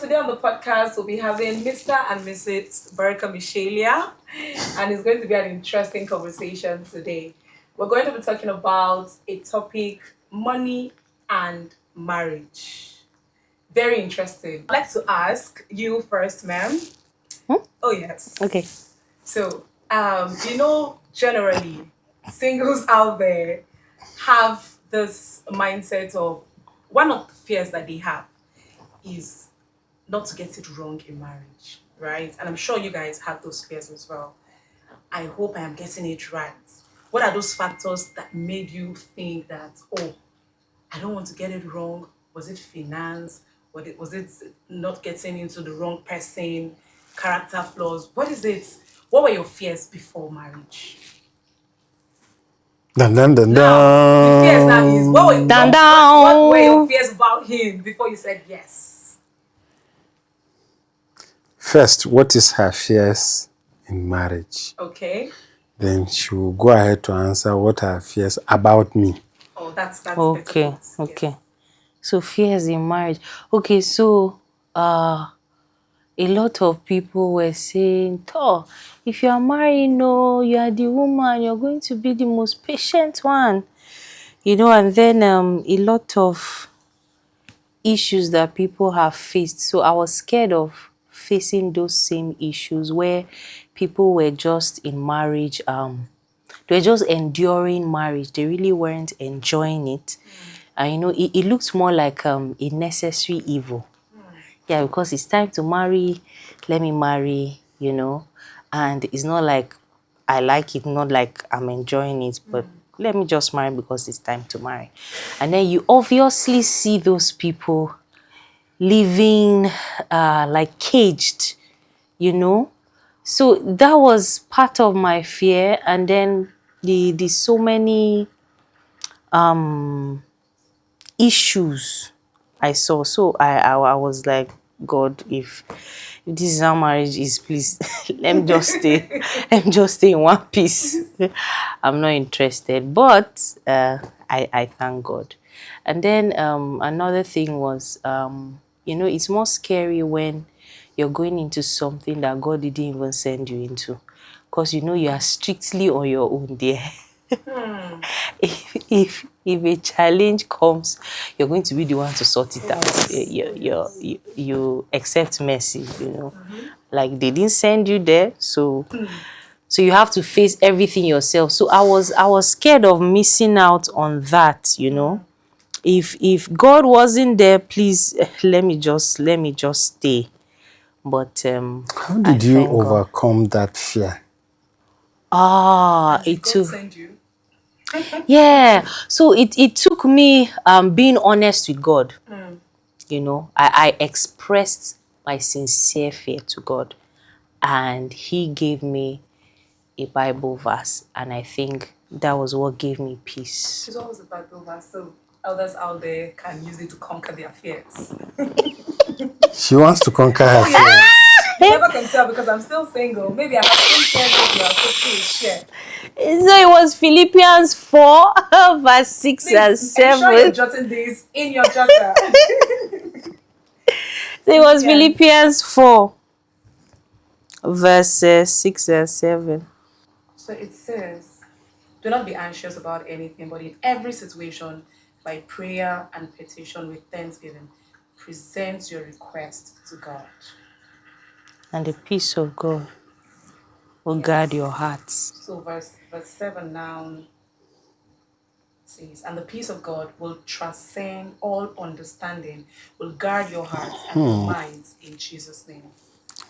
today on the podcast, we'll be having Mr. and Mrs. Baraka Michelia, and it's going to be an interesting conversation today. We're going to be talking about a topic money and marriage. Very interesting. I'd like to ask you first, ma'am. Oh, yes. Okay. So, generally, singles out there have this mindset of one of the fears that they have is not to get it wrong in marriage, right? And I'm sure you guys have those fears as well. I hope I am getting it right. What are those factors that made you think that, oh, I don't want to get it wrong? Was it finance? Was it not getting into the wrong person? Character flaws? What is it? What were your fears before marriage? Dun, dun, dun, Now, the fears now is what were your Dun. fears about him before you said yes? First, what is her fears in marriage? Okay. Then she will go ahead to answer what are her fears about me. Oh, that's Okay. better. Okay. So fears in marriage. Okay, so a lot of people were saying, "Oh, if you are married, no, you are the woman, you're going to be the most patient one." And then a lot of issues that people have faced. So I was scared of facing those same issues where people were just in marriage, they were just enduring marriage. They really weren't enjoying it. And it looks more like a necessary evil. Yeah, because it's time to marry, let me marry, and it's not like I like it, not like I'm enjoying it, but let me just marry because it's time to marry. And then you obviously see those people living like caged, So that was part of my fear. And then the so many issues I saw. So I was like, God, if this is how marriage is, please let me just stay. Let me just stay in one piece. I'm not interested. But I thank God. And then another thing was, it's more scary when you're going into something that God didn't even send you into. Because you are strictly on your own there. If a challenge comes, you're going to be the one to sort it out. You accept mercy, Like they didn't send you there, so you have to face everything yourself. So I was scared of missing out on that, If God wasn't there, please let me just stay. But How did you overcome that fear? Did God send you? Yeah. So it took me being honest with God. I expressed my sincere fear to God, and He gave me a Bible verse, and I think that was what gave me peace. It's always a Bible verse, so elders out there can use it to conquer their fears. She wants to conquer her fear. You never can tell because I'm still single. Maybe I have some fears that you are supposed to share. So it was Philippians 4, verse 6 Please, and 7. ensure you're jotting these in your jotter. So it was Philippians 4, verse 6 and 7. So it says, do not be anxious about anything, but in every situation, by prayer and petition with thanksgiving, present your request to God. And the peace of God will guard your hearts. So verse 7 now says, and the peace of God will transcend all understanding, will guard your hearts and your minds in Jesus' name.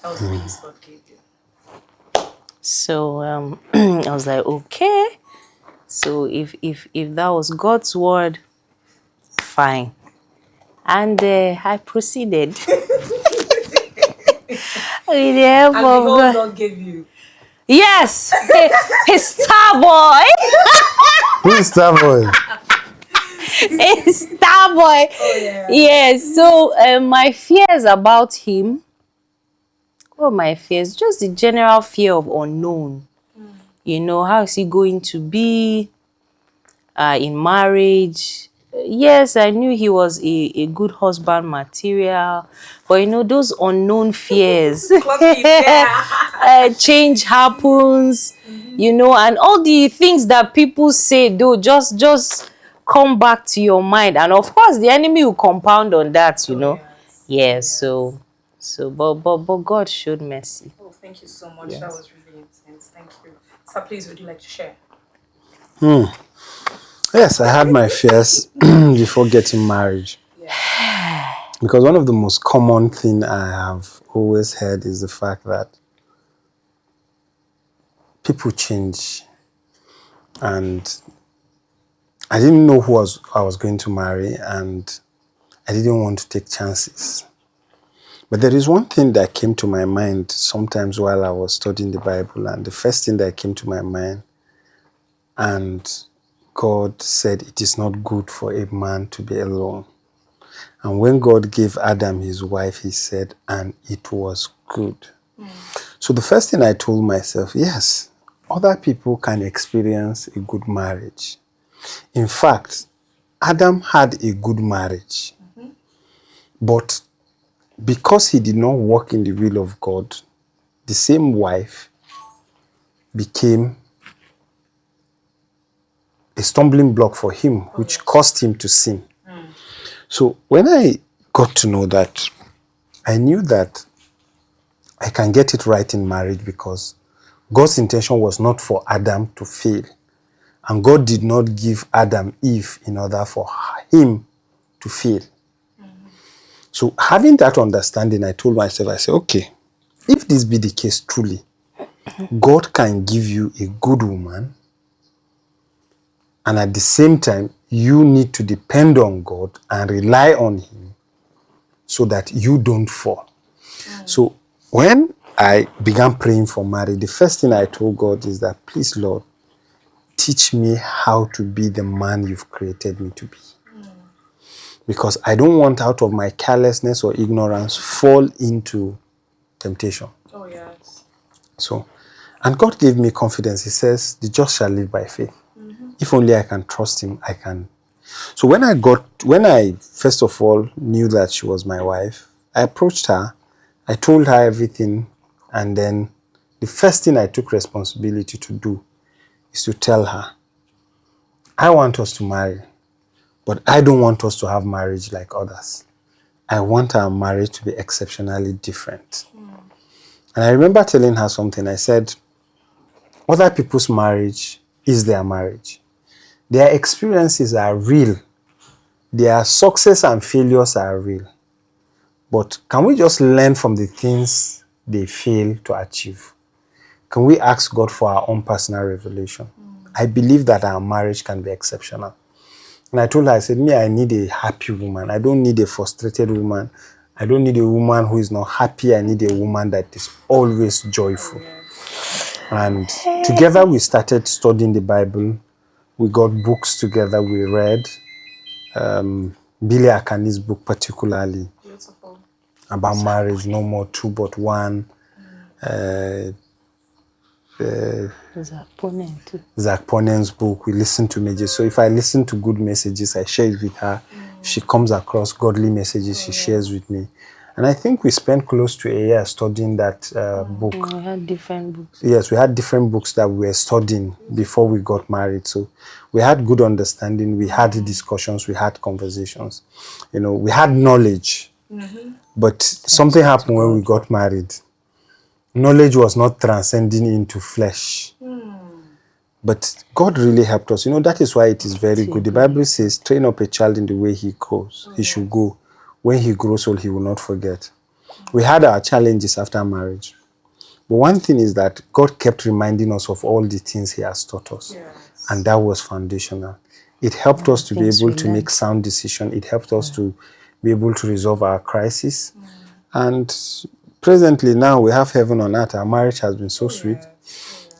That was the peace God gave you. So I was like, okay. So if that was God's word, fine. And I proceeded. With the help And of behold, God. God gave you. Yes, his star boy. Who is that boy? His star boy. Oh yeah. Yes. So my fears about him. What my fears? Just the general fear of unknown. How is he going to be in marriage? yes, I knew he was a good husband material, but you know, those unknown fears. Clock it, yeah. Change happens, you know, and all the things that people say though just come back to your mind, and of course the enemy will compound on that, you Oh know. yes. Oh Yes, yes. so but God showed mercy. Oh, thank you so much. That Yes. was really intense. Thank you. Sir, please, would you like to share? Yes, I had my fears before getting married. Yeah. Because one of the most common thing I have always heard is the fact that people change, and I didn't know I was going to marry, and I didn't want to take chances. But there is one thing that came to my mind sometimes while I was studying the Bible, and the first thing that came to my mind, and God said it is not good for a man to be alone. And when God gave Adam his wife, he said, and it was good. So the first thing I told myself, yes, other people can experience a good marriage. In fact, Adam had a good marriage, but because he did not walk in the will of God, the same wife became a stumbling block for him, which caused him to sin. So when I got to know that, I knew that I can get it right in marriage because God's intention was not for Adam to fail. And God did not give Adam Eve in order for him to fail. So having that understanding, I told myself, I said, okay, if this be the case truly, God can give you a good woman, and at the same time, you need to depend on God and rely on him so that you don't fall. So when I began praying for marriage, the first thing I told God is that, please, Lord, teach me how to be the man you've created me to be. Because I don't want, out of my carelessness or ignorance, fall into temptation. Oh yes. So, and God gave me confidence. He says, the just shall live by faith. If only I can trust him, I can. So when I first of all knew that she was my wife, I approached her, I told her everything, and then the first thing I took responsibility to do is to tell her, I want us to marry, but I don't want us to have marriage like others. I want our marriage to be exceptionally different. And I remember telling her something. I said, other people's marriage is their marriage. Their experiences are real. Their success and failures are real. But can we just learn from the things they fail to achieve? Can we ask God for our own personal revelation? I believe that our marriage can be exceptional. And I told her, I said, me, I need a happy woman. I don't need a frustrated woman. I don't need a woman who is not happy. I need a woman that is always joyful. And together we started studying the Bible. We got books together. We read Billy Akani's book, particularly Beautiful. about marriage, No More Two But One. Zach Ponen's book. We listen to messages. So if I listen to good messages, I share it with her. If she comes across godly messages, she shares with me. And I think we spent close to a year studying that book. We had different books. Yes, we had different books that we were studying before we got married. So we had good understanding. We had discussions. We had conversations. You know, we had knowledge. But something happened when we got married. Knowledge was not transcending into flesh. But God really helped us. You know, that is why it is very good. The Bible says, train up a child in the way he grows. He should go. When he grows old, he will not forget. We had our challenges after marriage. But one thing is that God kept reminding us of all the things he has taught us. Yes. And that was foundational. It helped us to be able to make sound decisions. It helped us to be able to resolve our crisis. And presently now we have heaven on earth. Our marriage has been so sweet.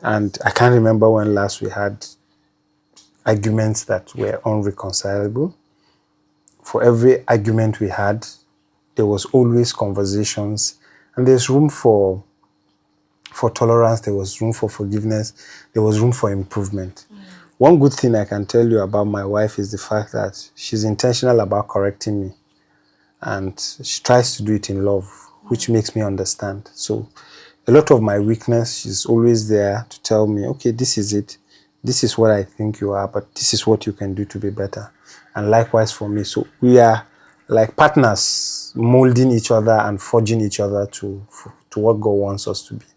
And I can't remember when last we had arguments that were unreconcilable. For every argument we had, there was always conversations. And there's room for tolerance, there was room for forgiveness, there was room for improvement. one good thing I can tell you about my wife is the fact that she's intentional about correcting me. And she tries to do it in love, which makes me understand. So a lot of my weakness, she's always there to tell me, okay, this is it. This is what I think you are, but this is what you can do to be better. And likewise for me. So we are like partners, molding each other and forging each other to what God wants us to be.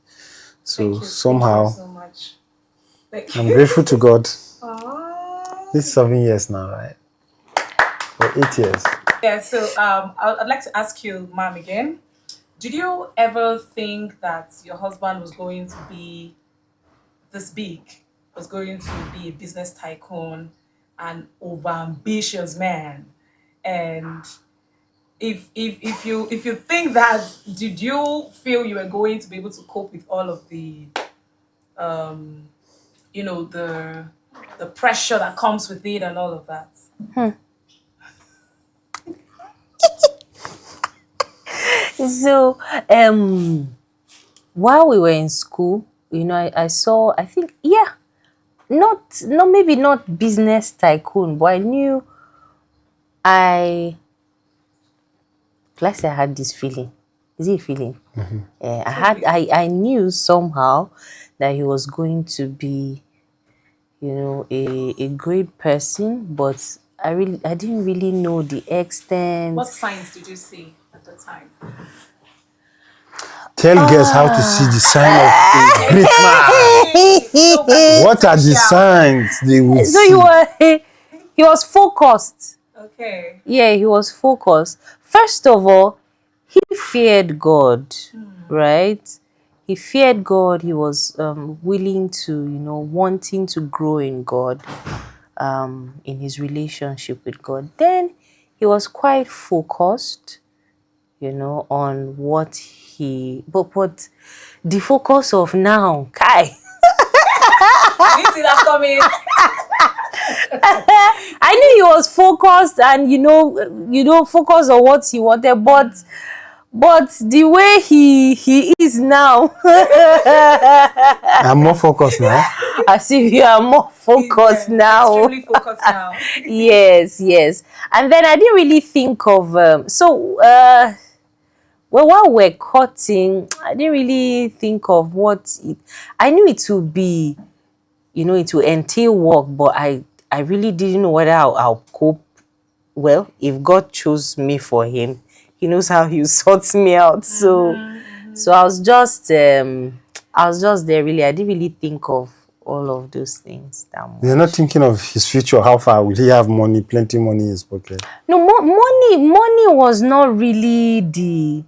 So somehow, thank you so much. I'm grateful to God. Aww. This is 7 years now, right? Or 8 years. Yeah, so I'd like to ask you, Mom, again. Did you ever think that your husband was going to be this big, was going to be a business tycoon, an over-ambitious man? And if you think that, did you feel you were going to be able to cope with all of the the pressure that comes with it and all of that? So, while we were in school, I saw, I think, yeah, maybe not business tycoon, but I knew let's say I had this feeling. Is it a feeling? I knew somehow that he was going to be, a great person, but I didn't really know the extent. What signs did you see at the time? Tell girls how to see the sign of a great man. What are the signs they will So see? he was focused. Okay. Yeah, he was focused. First of all, he feared God, right? He feared God. He was willing to, wanting to grow in God, in his relationship with God. Then he was quite focused, on what but the focus of now, Kai. You see that coming? I knew he was focused and focused on what he wanted, but the way he is now, I'm more focused now. as if you are more focused now. Extremely focused now. Yes. And then I didn't really think of well, while we're cutting, I didn't really think of I knew it would be, it will entail work, but I really didn't know whether I'll cope. Well, if God chose me for him, he knows how he sorts me out. So I was just there really. I didn't really think of all of those things that much. You're not thinking of his future. How far will he have money? Plenty money in his pocket. No, money was not really the.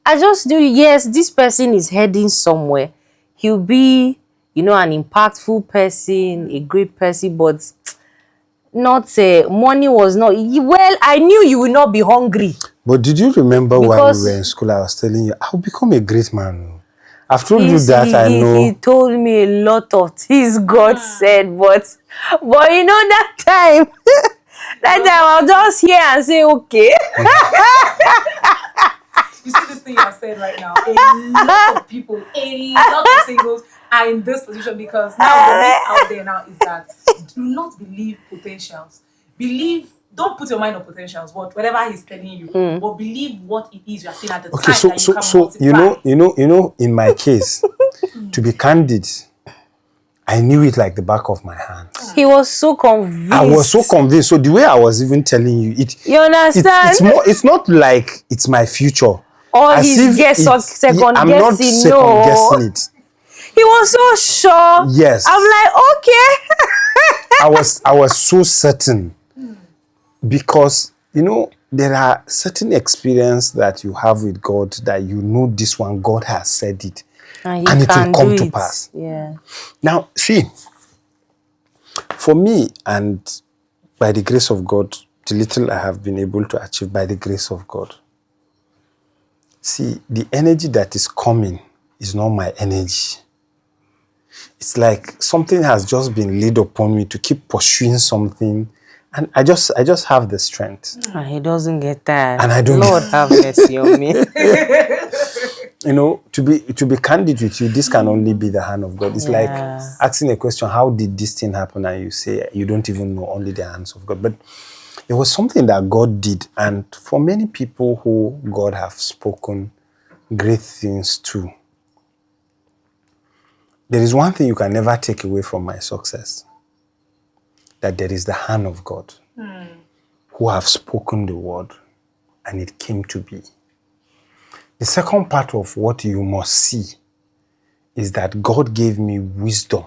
I just knew, yes, this person is heading somewhere. He'll be, an impactful person, a great person, but not money was not. Well, I knew you will not be hungry. But did you remember when we were in school, I was telling you, I'll become a great man. I've told you that, I know. He told me a lot of things God said, but that time, I'll just hear and say, okay. You see this thing you have said right now? A lot of people, a lot of singles are in this position because now the myth out there now is that do not believe potentials. Don't put your mind on potentials, whatever he's telling you, but believe what it is you are seeing at the time that you can so in my case, to be candid, I knew it like the back of my hand. He was so convinced. I was so convinced. So the way I was even telling you, you understand? It's not like it's my future. Or he's second I'm not guessing. second guessing it. He was so sure. Yes. I'm like, okay. I was so certain. Because, there are certain experience that you have with God that this one, God has said it. And it will come to pass. Yeah. Now, see, for me, and by the grace of God, the little I have been able to achieve by the grace of God, see, the energy that is coming is not my energy. It's like something has just been laid upon me to keep pursuing something. And I just have the strength. And he doesn't get that. And I don't. Lord have mercy on me. you know, to be candid with you, this can only be the hand of God. It's like asking a question, how did this thing happen? And you say you don't even know, only the hands of God. But there was something that God did, and for many people who God have spoken great things to, there is one thing you can never take away from my success, that there is the hand of God who have spoken the word and it came to be. The second part of what you must see is that God gave me wisdom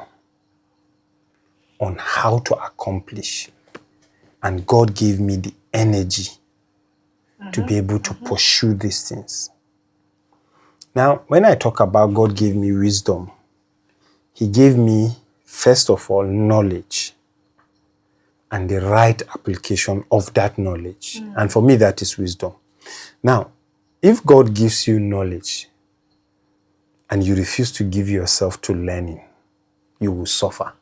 on how to accomplish, and God gave me the energy to be able to pursue these things. Now, when I talk about God gave me wisdom, He gave me, first of all, knowledge and the right application of that knowledge. And for me, that is wisdom. Now, if God gives you knowledge and you refuse to give yourself to learning, you will suffer.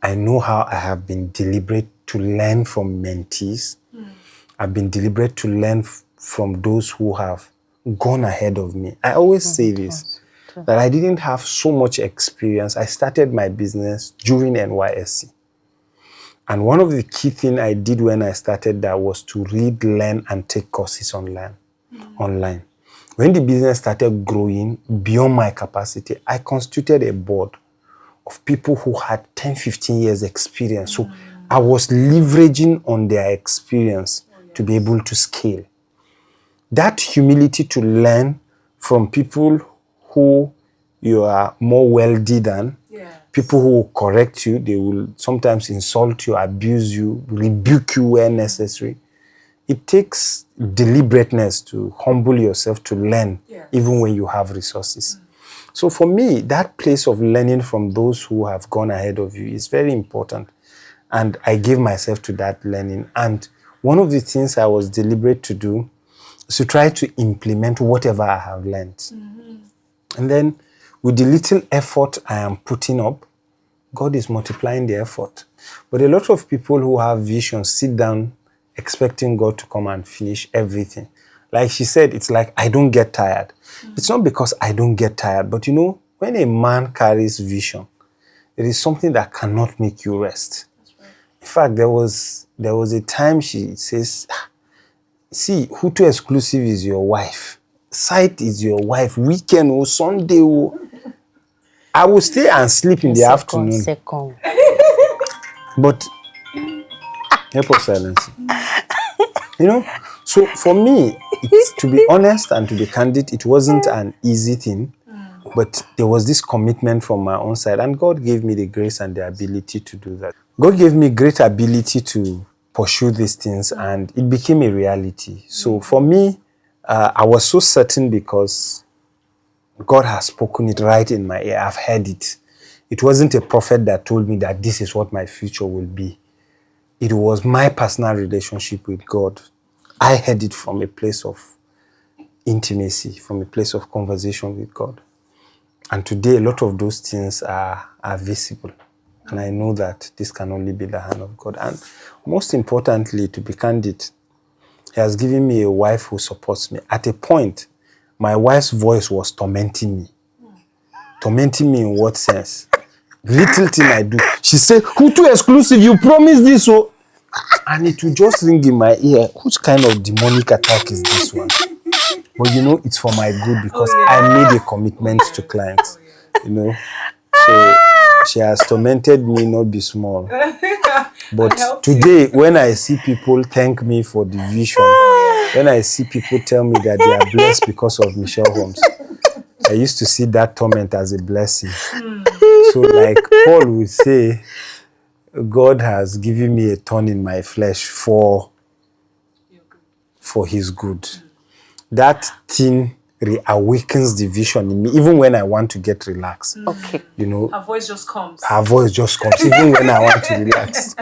I know how I have been deliberate to learn from mentees. I've been deliberate to learn from those who have gone ahead of me. I always say this, that I didn't have so much experience. I started my business during NYSC. And one of the key things I did when I started that was to read, learn, and take courses online. When the business started growing beyond my capacity, I constituted a board of people who had 10, 15 years experience. So I was leveraging on their experience to be able to scale. That humility to learn from people who you are more wealthy than, people who will correct you, they will sometimes insult you, abuse you, rebuke you where necessary. It takes deliberateness to humble yourself to learn, even when you have resources. So for me, that place of learning from those who have gone ahead of you is very important. And I gave myself to that learning. And one of the things I was deliberate to do is to try to implement whatever I have learned. And then with the little effort I am putting up, God is multiplying the effort. But a lot of people who have visions sit down expecting God to come and finish everything. Like she said, it's like, I don't get tired. It's not because I don't get tired, but you know, when a man carries vision, there is something that cannot make you rest. In fact, there was a time she says, see, Hutu exclusive is your wife. Sight is your wife. Weekend or Sunday, I will stay and sleep in the afternoon. But help us silence. You know, so for me, it's, to be honest and to be candid, it wasn't an easy thing, but there was this commitment from my own side, and God gave me the grace and the ability to do that. God gave me great ability to pursue these things, and it became a reality. So for me, I was so certain because God has spoken it right in my ear. I've heard it. It wasn't a prophet that told me that this is what my future will be. It was my personal relationship with God. I heard it from a place of intimacy, from a place of conversation with God. And today, a lot of those things are visible. And I know that this can only be the hand of God. And most importantly, to be candid, He has given me a wife who supports me. At a point, my wife's voice was tormenting me. Tormenting me in what sense? Little thing I do. She said, Hutu exclusive, you promised this. So, and it will just ring in my ear. Which kind of demonic attack is this one? But you know, it's for my good because I made a commitment to clients. You know, so she has tormented me, not be small. But today, when I see people thank me for the vision, when I see people tell me that they are blessed because of Michelle Holmes, I used to see that torment as a blessing. So like Paul would say, God has given me a thorn in my flesh for His good. That thing reawakens the vision in me, even when I want to get relaxed. Okay. You know, Her voice just comes. Her voice just comes, even when I want to relax.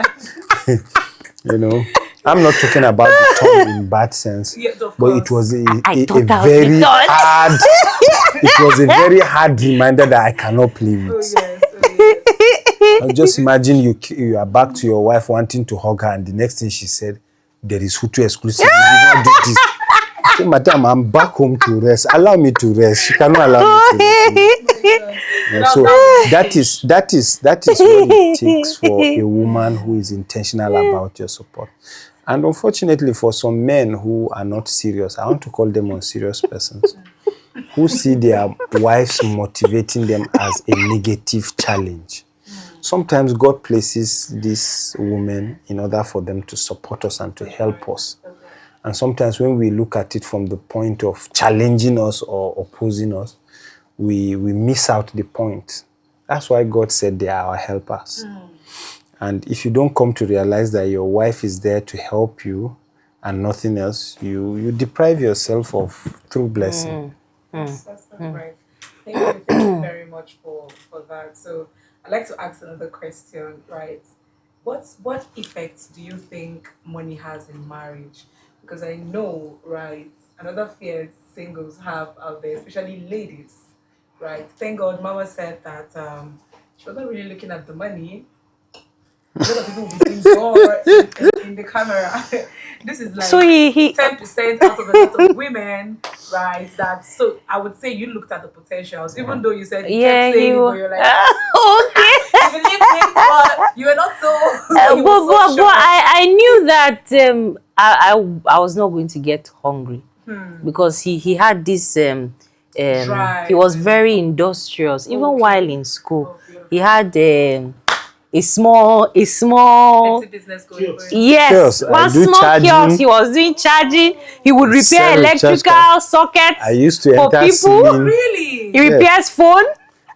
You know, I'm not talking about the tongue in bad sense, but it was a very hard. It was a very hard reminder that I cannot play with. Just imagine you are back to your wife wanting to hug her, and the next thing she said, "There is Hutu exclusive. You did not do this." Say, madam, I'm back home to rest. Allow me to rest. She cannot allow me to rest. Yeah, so that is what it takes for a woman who is intentional about your support. And unfortunately, for some men who are not serious, I want to call them unserious persons, who see their wives motivating them as a negative challenge. Sometimes God places these women in order for them to support us and to help us. And sometimes when we look at it from the point of challenging us or opposing us, we miss out the point. That's why God said they are our helpers. And if you don't come to realize that your wife is there to help you and nothing else, you deprive yourself of true blessing. That's right. Thank you very much for that. So I'd like to ask another question, right? What effects do you think money has in marriage? Because I know, right, another fear singles have out there, especially ladies, right? Thank God Mama said that she wasn't really looking at the money. A lot of people will be doing more in the camera. This is like So he 10% out of a lot of women, right? That so I would say you looked at the potentials, even though you said you kept saying it, but you're like, okay. you believe it, but you were not so. You were so But sure. I knew that I was not going to get hungry because he had this Drive. he was very industrious even Okay. while in school. beautiful. He had a small Plenty business going for it. yes, Kiosk, I one do small charging. kiosk. He was doing charging. He would repair Sell recharge electrical sockets I used to for enter people. ceiling, Really? He repairs phone.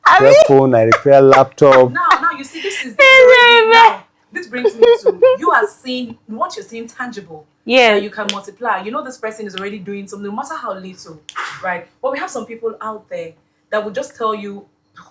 I repair mean, phone, I repair laptop. Now you see this is already now. This brings me to you are seeing what you're seeing tangible. yeah, That you can multiply. You know this person is already doing something, no matter how little, right? But we have some people out there that will just tell you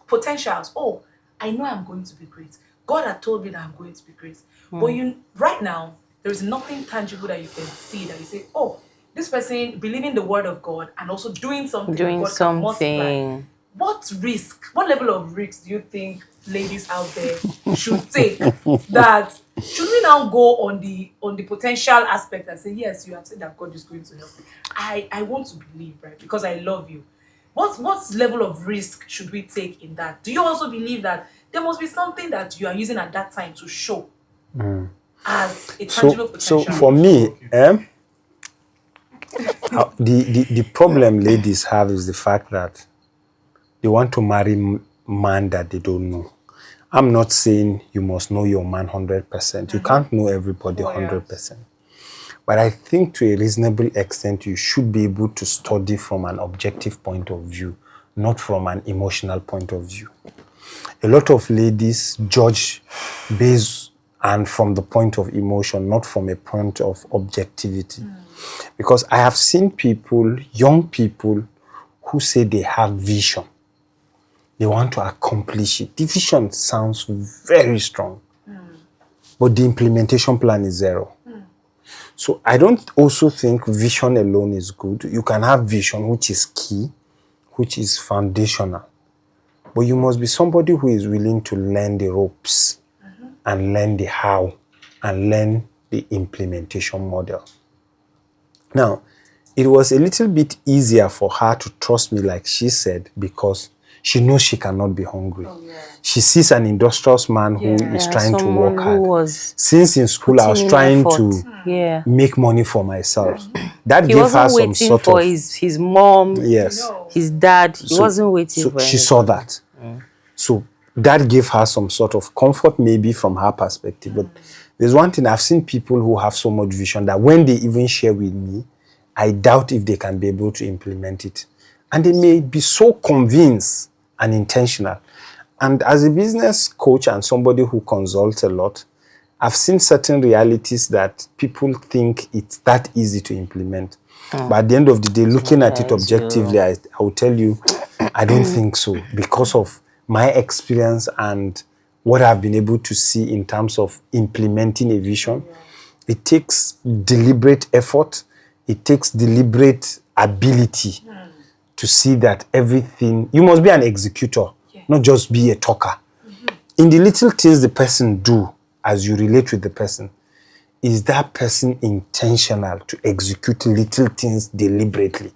potentials. Oh, I know I'm going to be great. God had told me that I'm going to be great. But right now, there is nothing tangible that you can see that you say, oh, this person believing the word of God and also doing something that doing God can multiply. something. What level of risk do you think ladies out there should take? That should we now go on the potential aspect and say, yes, you have said that God is going to help me. I want to believe, right? Because I love you. What level of risk should we take in that? Do you also believe that there must be something that you are using at that time to show as a tangible So potential? for me, the problem ladies have is the fact that they want to marry man that they don't know. I'm not saying you must know your man 100%. You can't know everybody 100%. But I think to a reasonable extent, you should be able to study from an objective point of view, not from an emotional point of view. A lot of ladies judge based and from the point of emotion, not from a point of objectivity. Because I have seen people, young people, who say they have vision. They want to accomplish it. The vision sounds very strong, but the implementation plan is zero. So I don't also think vision alone is good. You can have vision, which is key, which is foundational. But you must be somebody who is willing to learn the ropes and learn the how and learn the implementation model. Now, it was a little bit easier for her to trust me, like she said, because she knows she cannot be hungry. She sees an industrious man who is trying to work hard. Since in school, I was trying to make money for myself. That He gave wasn't her some waiting sort for of his mom, yes. his dad. He wasn't waiting So for she anybody. saw that. So that gave her some sort of comfort, maybe from her perspective. But there's one thing, I've seen people who have so much vision that when they even share with me, I doubt if they can be able to implement it. And they may be so convinced and intentional. And as a business coach and somebody who consults a lot, I've seen certain realities that people think it's that easy to implement. But at the end of the day, looking at it objectively, I will tell you, I don't think so. Because of my experience and what I've been able to see in terms of implementing a vision, it takes deliberate effort. It takes deliberate ability to see that everything, you must be an executor, not just be a talker. In the little things the person do as you relate with the person, is that person intentional to execute little things deliberately?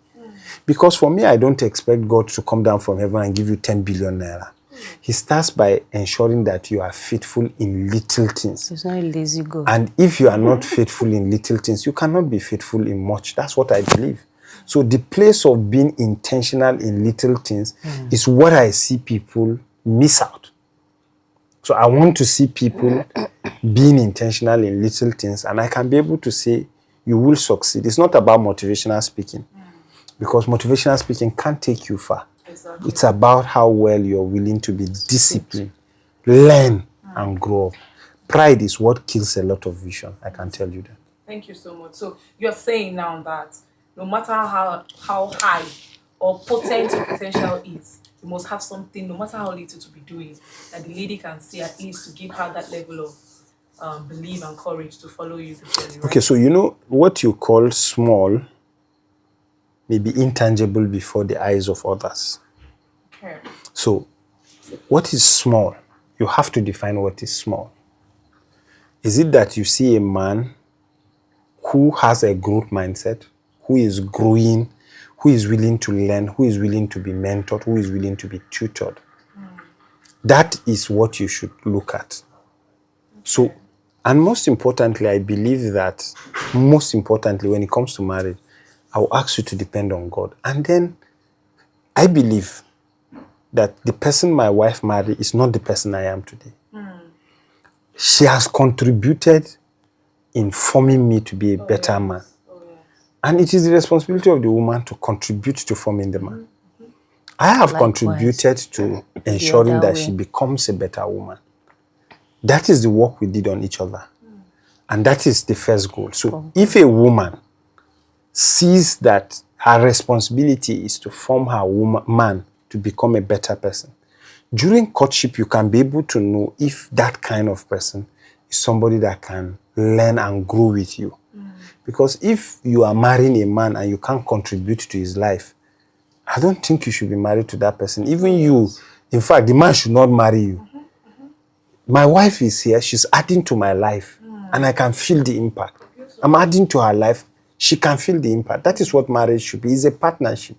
Because for me, I don't expect God to come down from heaven and give you 10 billion naira. He starts by ensuring that you are faithful in little things. It's not a lazy God. And if you are not faithful in little things, you cannot be faithful in much. That's what I believe. So the place of being intentional in little things is what I see people miss out. So I want to see people being intentional in little things, and I can be able to say, you will succeed. It's not about motivational speaking, because motivational speaking can't take you far. Exactly. It's about how well you're willing to be disciplined, learn, and grow up. Pride is what kills a lot of vision. I can tell you that. Thank you so much. So you're saying now that no matter how high or potent your potential is, you must have something, no matter how little, to be doing, that the lady can see, at least to give her that level of belief and courage to follow you the journey. Right? Okay, so you know what you call small may be intangible before the eyes of others. Okay. So what is small? You have to define what is small. Is it that you see a man who has a growth mindset, who is growing, who is willing to learn, who is willing to be mentored, who is willing to be tutored? That is what you should look at. So, and most importantly, I believe that, most importantly, when it comes to marriage, I will ask you to depend on God. And then I believe that the person my wife married is not the person I am today. She has contributed in forming me to be a better man. And it is the responsibility of the woman to contribute to forming the man. I have contributed to ensuring that she becomes a better woman. That is the work we did on each other. And that is the first goal. So if a woman sees that her responsibility is to form her man to become a better person, during courtship, you can be able to know if that kind of person is somebody that can learn and grow with you. Because if you are marrying a man and you can't contribute to his life, I don't think you should be married to that person. Even you, in fact, the man should not marry you. My wife is here, she's adding to my life, and I can feel the impact. I'm adding to her life, she can feel the impact. That is what marriage should be. It's a partnership.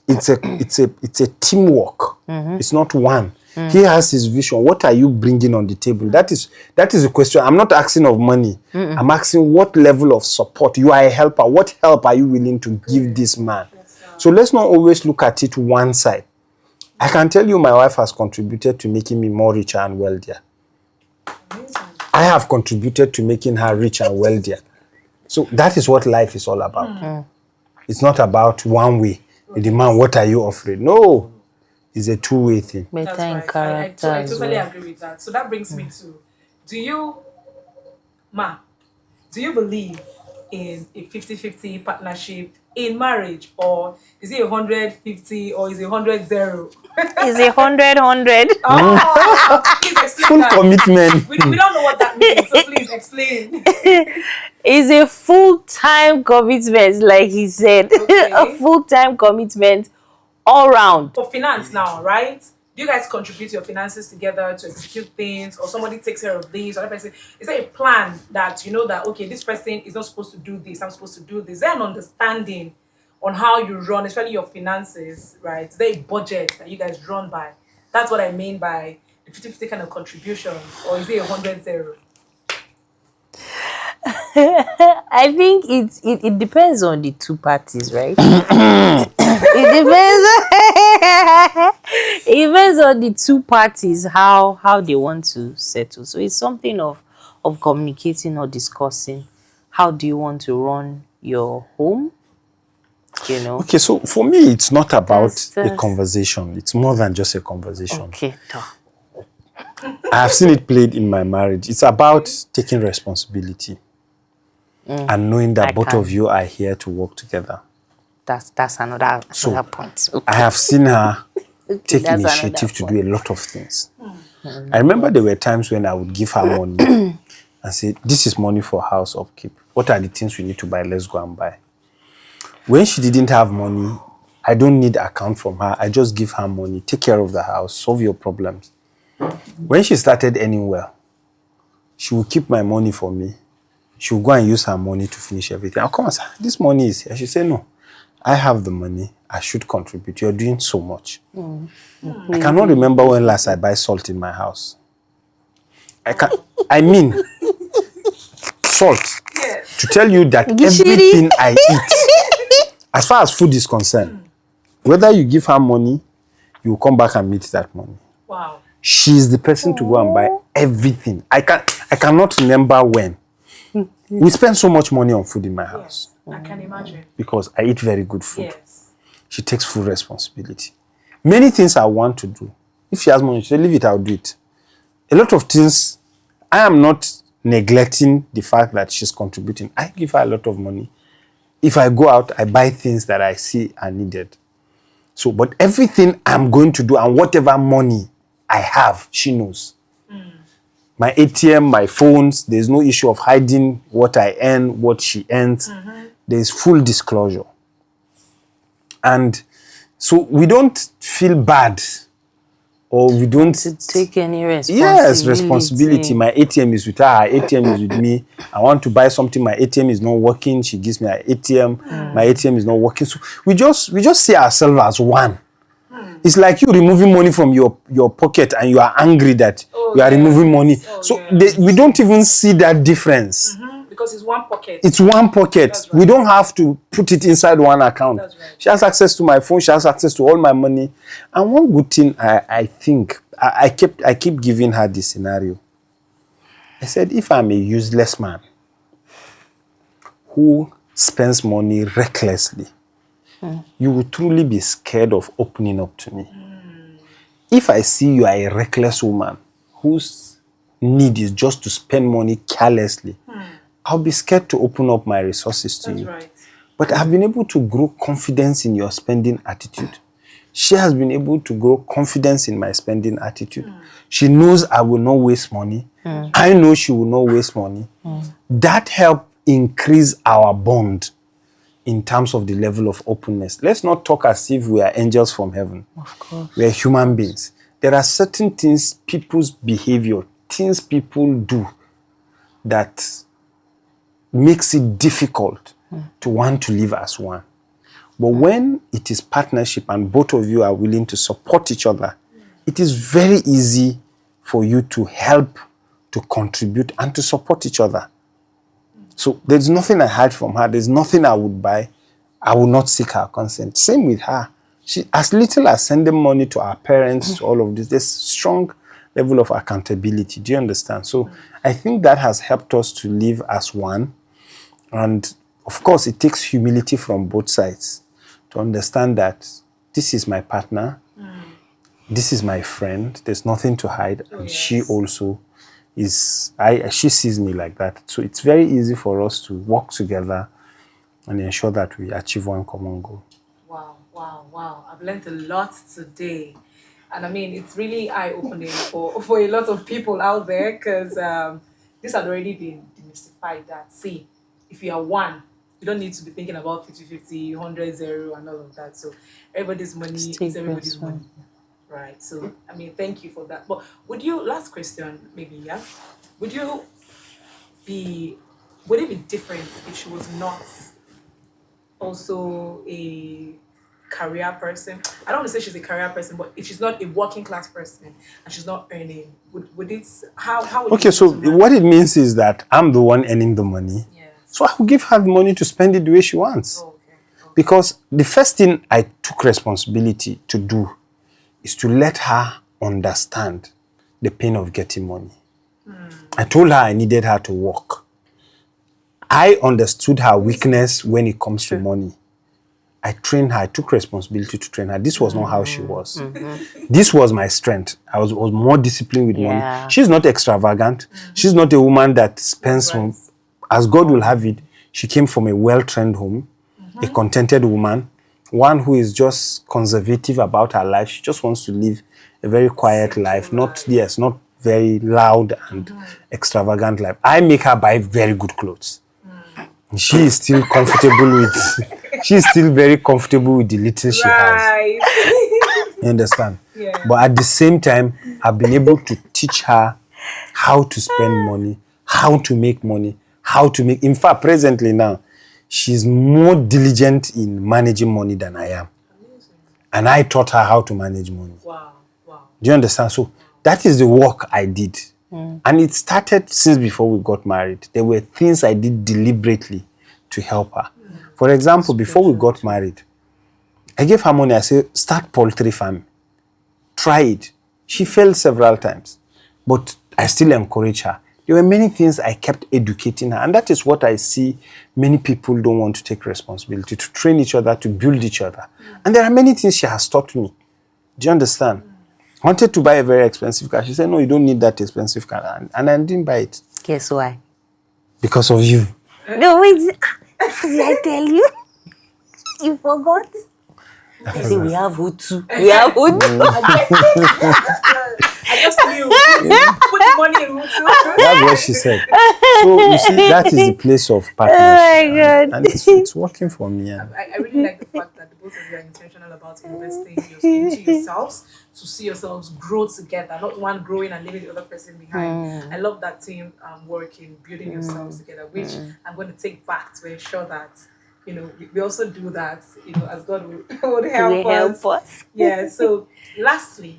It's a teamwork. It's not one. He has his vision. What are you bringing on the table? That is the question. I'm not asking of money. I'm asking what level of support. You are a helper. What help are you willing to give this man? So let's not always look at it one side. I can tell you my wife has contributed to making me more richer and wealthier. I have contributed to making her rich and wealthier. So that is what life is all about. It's not about one way. The man, what are you offering? No. It's a two-way thing. Better in character. I totally agree with that. So that brings me to, do you believe in a 50-50 partnership in marriage, or is it 100-50, or is it 100-0? Is it 100-100? Oh, please explain Full that. commitment. We don't know what that means, so please explain. Is a full-time commitment, like he said. Okay. A full-time commitment all round. For finance now, right? Do you guys contribute your finances together to execute things, or somebody takes care of this, or other person? Is there a plan that you know that, okay, this person is not supposed to do this, I'm supposed to do this? Is there an understanding on how you run, especially your finances, right? Is there a budget that you guys run by? That's what I mean by the 50-50 kind of contribution, or is it 100-0? I think it depends on the two parties, right? It depends on the two parties how they want to settle. So it's something of communicating or discussing. How do you want to run your home? You know. Okay, so for me, it's not about That's a conversation. It's more than just a conversation. Okay. I have seen it played in my marriage. It's about taking responsibility and knowing that both of you are here to work together. That's another point. Okay. I have seen her take that's initiative to another do a lot of things. I remember there were times when I would give her money and say, this is money for house upkeep. What are the things we need to buy? Let's go and buy. When she didn't have money, I don't need account from her. I just give her money, take care of the house, solve your problems. When she started earning well, she would keep my money for me she'll go and use her money to finish everything. I'll come and say, this money is here. She'll say, no, I have the money. I should contribute. You're doing so much. I cannot remember when last I buy salt in my house. I mean, salt. Yes. To tell you that everything I eat, as far as food is concerned, whether you give her money, you will come back and meet that money. Wow. She's the person to go and buy everything. I cannot remember when. We spend so much money on food in my house. Yes, I can imagine. Because I eat very good food. Yes. She takes full responsibility. Many things I want to do. If she has money, she say, leave it, I'll do it. A lot of things, I am not neglecting the fact that she's contributing. I give her a lot of money. If I go out, I buy things that I see are needed. So, but everything I'm going to do and whatever money I have, she knows. My ATM, my phones, there's no issue of hiding what I earn, what she earns. There's full disclosure. And so we don't feel bad or we don't take any responsibility. Yes, responsibility. My ATM is with her, her ATM is with me. I want to buy something, my ATM is not working. She gives me her ATM, my ATM is not working. So we just see ourselves as one. It's like you removing money from your pocket and you are angry that you are removing money. We don't even see that difference. Because it's one pocket. It's one pocket. Right. We don't have to put it inside one account. That's right. She has access to my phone. She has access to all my money. And one good thing I think, I keep giving her this scenario. I said, if I'm a useless man who spends money recklessly, you will truly be scared of opening up to me. If I see you are a reckless woman whose need is just to spend money carelessly, I'll be scared to open up my resources to you. Right. But I've been able to grow confidence in your spending attitude. She has been able to grow confidence in my spending attitude. She knows I will not waste money. I know she will not waste money. That helped increase our bond in terms of the level of openness. Let's not talk as if we are angels from heaven. Of course. We are human beings. There are certain things, people's behavior, things people do that makes it difficult to want to live as one. But when it is partnership and both of you are willing to support each other, it is very easy for you to help, to contribute, and to support each other. So there's nothing I hide from her. There's nothing I would buy. I will not seek her consent. Same with her. She, as little as sending money to our parents, to all of this, there's strong level of accountability. Do you understand? So I think that has helped us to live as one. And of course, it takes humility from both sides to understand that this is my partner, this is my friend, there's nothing to hide, and she also is, she sees me like that. So it's very easy for us to work together and ensure that we achieve one common goal. Wow, wow, wow. I've learned a lot today. And I mean, it's really eye-opening for a lot of people out there because this had already been demystified that, see, if you are one, you don't need to be thinking about 50-50, 100-0 and all of that. So everybody's money is everybody's money. Right. So, I mean, thank you for that. But would you, last question, maybe, yeah? Would it be different if she was not also a career person? I don't want to say she's a career person, but if she's not a working class person and she's not earning, would it, how would Okay, so what it means is that I'm the one earning the money. Yes. So I will give her the money to spend it the way she wants. Okay. Because the first thing I took responsibility to do is to let her understand the pain of getting money. I told her I needed her to work. I understood her weakness when it comes to money. I trained her. I took responsibility to train her. This was not how she was. This was my strength. I was more disciplined with money. She's not extravagant. She's not a woman that spends as God will have it. She came from a well-trained home, a contented woman, one who is just conservative about her life. She just wants to live a very quiet life, not very loud and extravagant life. I make her buy very good clothes. She is still comfortable with, she is still very comfortable with the little she has. You understand? Yeah. But at the same time, I've been able to teach her how to spend money, how to make money, how to make. In fact, presently now, she's more diligent in managing money than I am. Amazing. And I taught her how to manage money. Wow. Wow. Do you understand? So that is the work I did. And it started since before we got married. There were things I did deliberately to help her. For example, before we got married, I gave her money. I said, start poultry farming. Try it. She failed several times, but I still encourage her. There were many things I kept educating her. And that is what I see many people don't want to take responsibility, to train each other, to build each other. And there are many things she has taught me. Do you understand? I wanted to buy a very expensive car. She said, no, you don't need that expensive car. And I didn't buy it. Guess why? Because of you. No, wait. Did I tell you? You forgot? I say we have Hutu. We have Hutu. I just knew. Put the money in Hutu. That's what she said. So you see, that is the place of partnership. Oh my God. And it's working for me. Yeah. I really like the fact that the both of you are intentional about investing into yourselves to see yourselves grow together, not one growing and leaving the other person behind. I love that team working, building yourselves together, which I'm going to take back to ensure that we also do that, as God would help us. Yeah. So, lastly,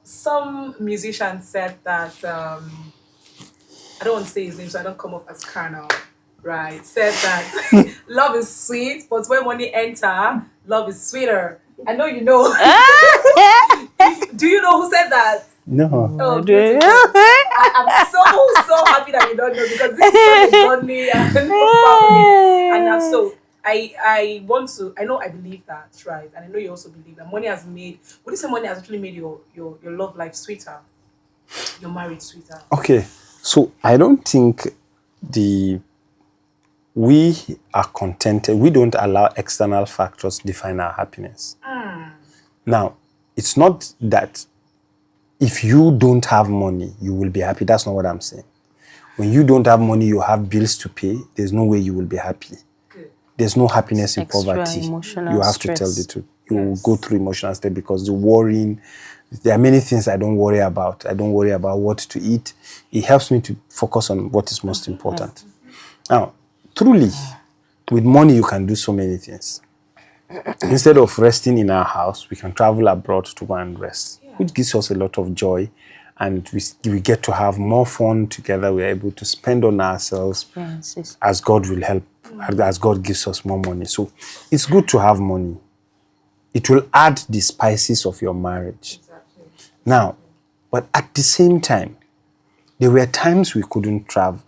some musicians said that I don't want to say his name, so I don't come off as carnal. Right? Said that love is sweet, but when money enter, love is sweeter. I know you know. Do you know who said that? No. Oh, I'm so happy that you don't know, because this is so godly and family. And so I believe that, right? And I know you also believe that money has made, would you say money has actually made your love life sweeter? Your marriage sweeter? Okay. So I don't think we are contented. We don't allow external factors define our happiness. Now, it's not that if you don't have money, you will be happy. That's not what I'm saying. When you don't have money, you have bills to pay, there's no way you will be happy. Good. There's no happiness in Extra poverty. emotional You have stress. to tell the truth. You will go through emotional stress because the worrying, there are many things I don't worry about. I don't worry about what to eat. It helps me to focus on what is most important. Now, truly, with money, you can do so many things. Instead of resting in our house, we can travel abroad to go and rest, which gives us a lot of joy. And we get to have more fun together. We're able to spend on ourselves as God will help, as God gives us more money. So it's good to have money. It will add the spices of your marriage. Exactly. Now, but at the same time, there were times we couldn't travel.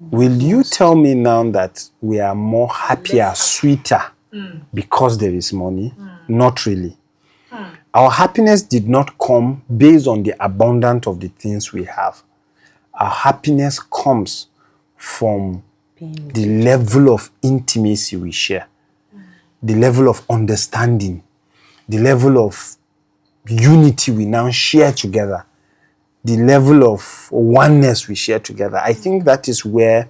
Will you tell me now that we are more happier, sweeter because there is money? Not really. Our happiness did not come based on the abundance of the things we have. Our happiness comes from the level of intimacy we share, the level of understanding, the level of unity we now share together, the level of oneness we share together. I think that is where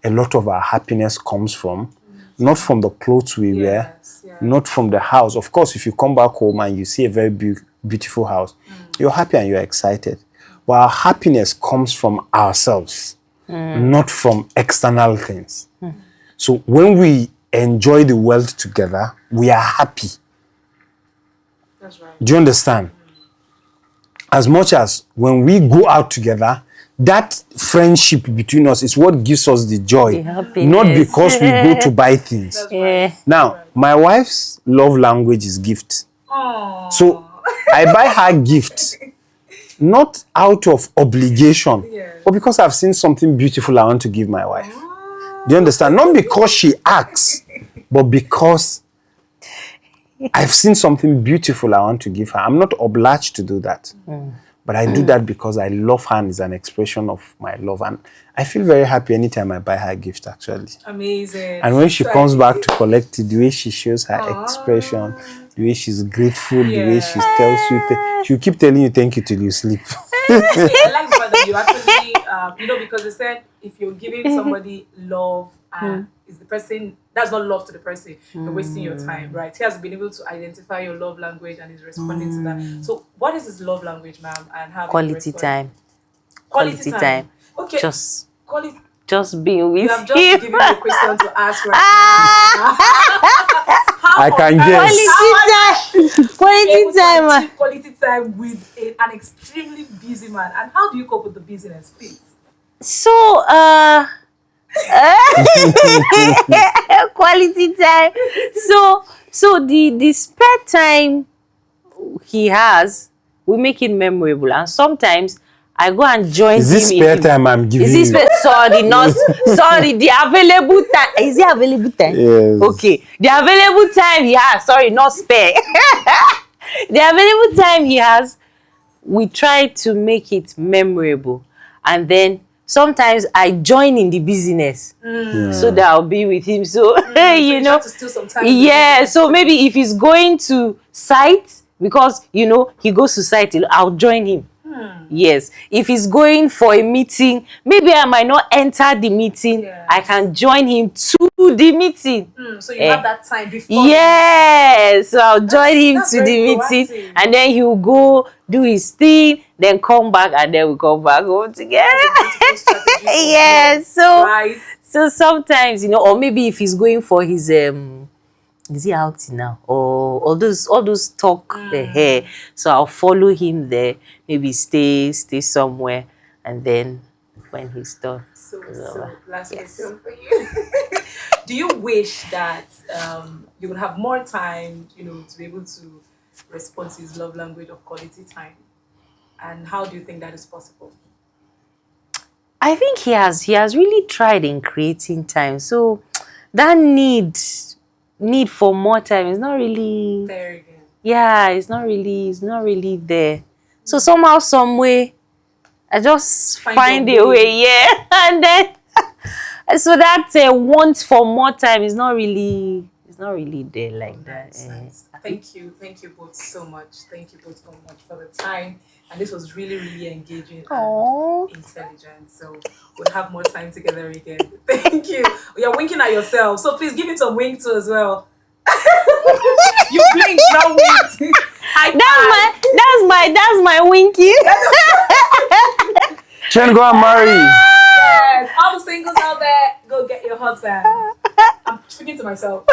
a lot of our happiness comes from, not from the clothes we wear, not from the house. Of course, if you come back home and you see a very beautiful house, you're happy and you're excited. But our happiness comes from ourselves, not from external things. So when we enjoy the world together, we are happy. That's right. Do you understand? As much as when we go out together, that friendship between us is what gives us the joy, not because we go to buy things. Yeah. Now, my wife's love language is gift. Aww. So I buy her gift, not out of obligation, but because I've seen something beautiful I want to give my wife. Do you understand? Not because she asks, but because I've seen something beautiful I want to give her. I'm not obliged to do that. But I do that because I love her and it's an expression of my love. And I feel very happy anytime I buy her a gift, actually. Amazing. And when she comes back to collect it, the way she shows her expression, the way she's grateful, the way she tells you, she'll keep telling you thank you till you sleep. I like the fact that you actually, because they said if you're giving somebody love and is the person, that's not love to the person, you're wasting your time, right? He has been able to identify your love language and is responding to that. So what is his love language, ma'am? And how Quality time. Quality time. Okay. Just Quality. Just being with You have just him. given me a question to ask right now. How I can on guess. earth Quality able to time. achieve quality time with an extremely busy man? And how do you cope with the busyness, please? So, quality time. So the spare time he has, we make it memorable. And sometimes I go and join Is this him spare in time I'm giving is this you? spare, sorry, not sorry, the available time. Is it available time? Yes. Okay. The available time he has, sorry, not spare. The available time he has, we try to make it memorable. And then sometimes I join in the business so that I'll be with him. So, So you you know, try to steal some time. with the yeah. business So too. maybe if he's going to site, because, you know, he goes to site, I'll join him. Yes. If he's going for a meeting, maybe I might not enter the meeting. Yes. I can join him to the meeting. So you have that time before. Yes, so I'll join him that's to the very meeting, proactive. and then he'll go do his thing, then come back, and then we come back home together. Beautiful strategy for Yes, love, so right? so sometimes, you know, or maybe if he's going for his is he out now, or all those talk hair, so I'll follow him there, maybe stay somewhere, and then when he's done. So So, last yes. question for you. Do you wish that you would have more time, you know, to be able to respond to his love language of quality time? And how do you think that is possible? I think he has really tried in creating time. So that need for more time is not really, There again. yeah, it's not really there. So somehow, some way, I just find a your way. way, yeah. And then so that want for more time is not really there like that. Nice, nice. Thank you both so much. Thank you both so much for the time. And this was really, really engaging Aww. and intelligent. So we'll have more time together again. Thank you. You're winking at yourself. So please give it some wink too as well. You blink, not wink. That's my winky. Chen, go and marry. Yes. All the singles out there, go get your husband. I'm speaking to myself.